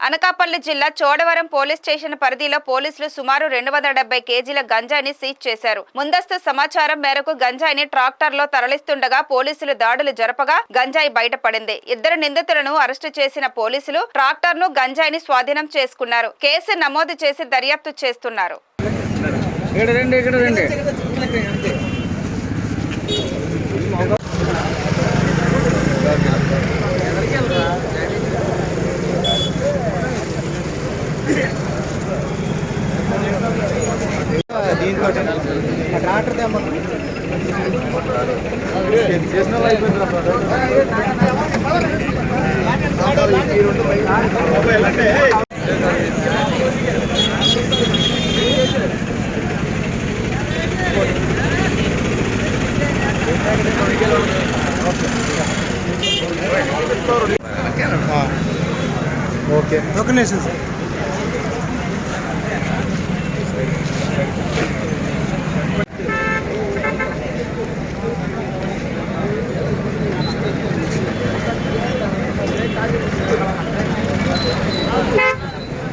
అనకాపల్లి జిల్లా Chodavaram police station పరిధిలో పోలీసులు సుమారు 270 కేజీల గంజాయిని సీజ్ చేశారు. ముందస్తు సమాచారం మేరకు గంజాయిని ట్రాక్టర్లో తరలిస్తుండగా పోలీసులు దాడులు జరపగా గంజాయి బయటపడింది. 2 నిందితులను అరెస్టు చేసిన పోలీసులు ట్రాక్టర్ను గంజాయిని స్వాధీనం చేసుకున్నారు. కేసు నమోదు చేసి దర్యాప్తు చేస్తున్నారు. ఓకే, ఒక నిమిషం సార్.